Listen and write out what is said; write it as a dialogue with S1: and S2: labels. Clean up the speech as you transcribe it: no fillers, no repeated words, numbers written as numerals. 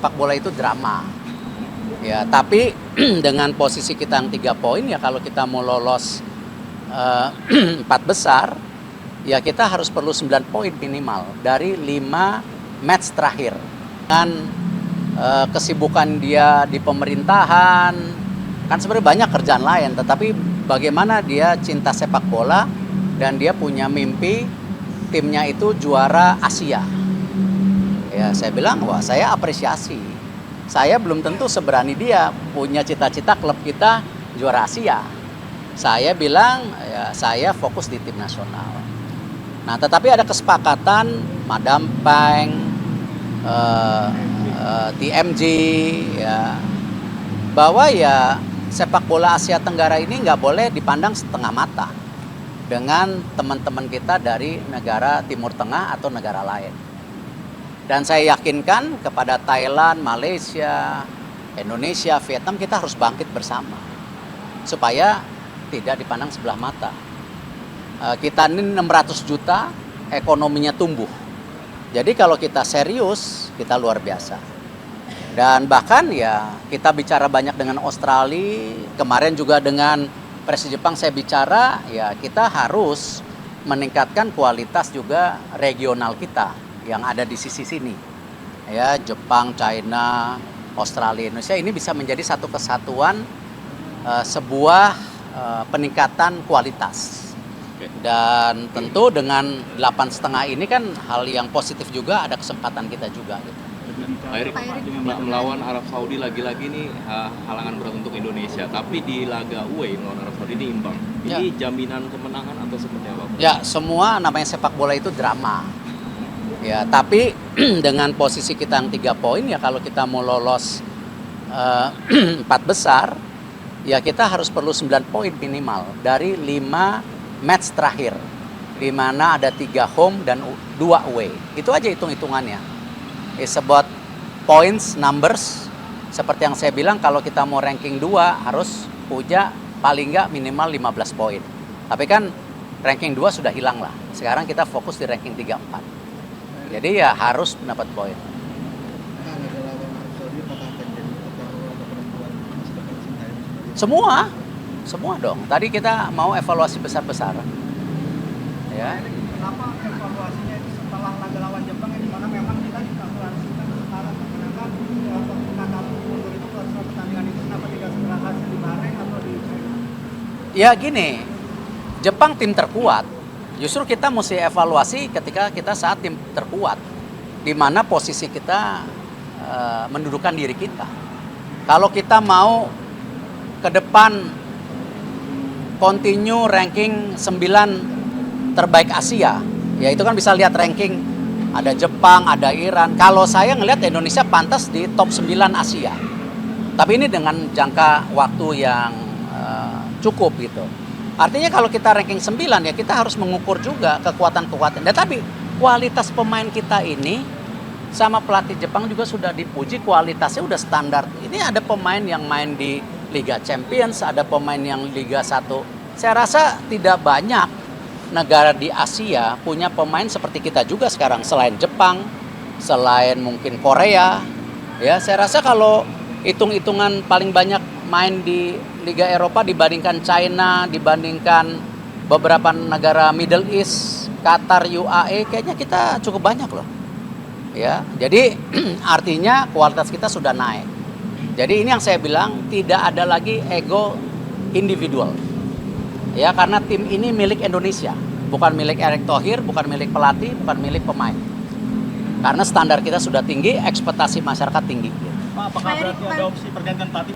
S1: sepak bola itu drama. Ya, tapi dengan posisi kita yang 3 poin ya kalau kita mau lolos 4 besar, ya kita harus perlu 9 poin minimal dari 5 match terakhir. Dengan kesibukan dia di pemerintahan, kan sebenarnya banyak kerjaan lain, tetapi bagaimana dia cinta sepak bola dan dia punya mimpi timnya itu juara Asia. Ya, saya bilang, wah saya apresiasi. Saya belum tentu seberani dia punya cita-cita klub kita juara Asia. Saya bilang, ya saya fokus di tim nasional. Nah, tetapi ada kesepakatan Madam Peng, TMG, ya, bahwa ya sepak bola Asia Tenggara ini nggak boleh dipandang setengah mata dengan teman-teman kita dari negara Timur Tengah atau negara lain. Dan saya yakinkan kepada Thailand, Malaysia, Indonesia, Vietnam, kita harus bangkit bersama supaya tidak dipandang sebelah mata. Kita ini 600 juta, ekonominya tumbuh. Jadi kalau kita serius, kita luar biasa. Dan bahkan ya kita bicara banyak dengan Australia, kemarin juga dengan Presiden Jepang saya bicara, ya kita harus meningkatkan kualitas juga regional kita yang ada di sisi sini. Ya, Jepang, China, Australia, Indonesia ini bisa menjadi satu kesatuan, sebuah peningkatan kualitas. Dan tentu dengan 8,5 ini kan hal yang positif juga, ada kesempatan kita juga gitu.
S2: Pak Erik, melawan Arab Saudi lagi-lagi nih halangan berat untuk Indonesia, tapi di laga away melawan Arab Saudi ini imbang. Ini ya jaminan kemenangan atau seperti apa?
S1: Ya, semua namanya sepak bola itu drama. Ya, tapi dengan posisi kita yang 3 poin ya kalau kita mau lolos 4 besar, ya kita harus perlu 9 poin minimal dari 5 match terakhir, di mana ada 3 home dan 2 away. Itu aja hitung-hitungannya. It's about points, numbers. Seperti yang saya bilang, kalau kita mau ranking 2 harus punya paling nggak minimal 15 poin. Tapi kan ranking 2 sudah hilang lah. Sekarang kita fokus di ranking 3, 4. Jadi ya harus mendapat poin. Semua dong. Tadi kita mau evaluasi besar-besar. Ya.
S3: Kenapa evaluasinya setelah laga lawan Jepang yang dimana memang kita dikalkulasikan sekarang kemenangan kata mundur itu setelah pertandingan itu kenapa tidak segera hasil di Bahrain atau di China?
S1: Ya gini, Jepang tim terkuat. Justru kita mesti evaluasi ketika kita saat tim terkuat, di mana posisi kita mendudukan diri kita. Kalau kita mau ke depan continue ranking 9 terbaik Asia, ya itu kan bisa lihat ranking ada Jepang, ada Iran. Kalau saya ngelihat Indonesia pantas di top 9 Asia. Tapi ini dengan jangka waktu yang cukup gitu. Artinya kalau kita ranking 9 ya kita harus mengukur juga kekuatan-kekuatan. Tapi kualitas pemain kita ini sama pelatih Jepang juga sudah dipuji, kualitasnya udah standar. Ini ada pemain yang main di Liga Champions, ada pemain yang Liga 1. Saya rasa tidak banyak negara di Asia punya pemain seperti kita juga sekarang, selain Jepang, selain mungkin Korea. Ya, saya rasa kalau hitung-hitungan paling banyak main di Liga Eropa dibandingkan China, dibandingkan beberapa negara Middle East, Qatar, UAE, kayaknya kita cukup banyak loh. Ya, jadi artinya kualitas kita sudah naik. Jadi ini yang saya bilang, tidak ada lagi ego individual. Ya, karena tim ini milik Indonesia, bukan milik Erick Thohir, bukan milik pelatih, bukan milik pemain. Karena standar kita sudah tinggi, ekspektasi masyarakat tinggi.
S3: Pak, apakah berarti ada opsi pergantian pelatih?